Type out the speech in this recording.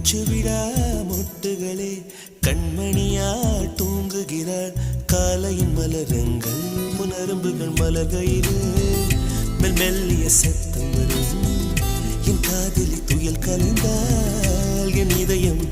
மூச்சு விடா மொட்டுகளே கண்மணியா தூங்குகிறாள் காலையின் மலரங்கள் புனரும்புகள் மலர்கையிலே மெல்லிய சத்தம் வரும் என் காதலி துயல் கலைந்தால் என் இதயம்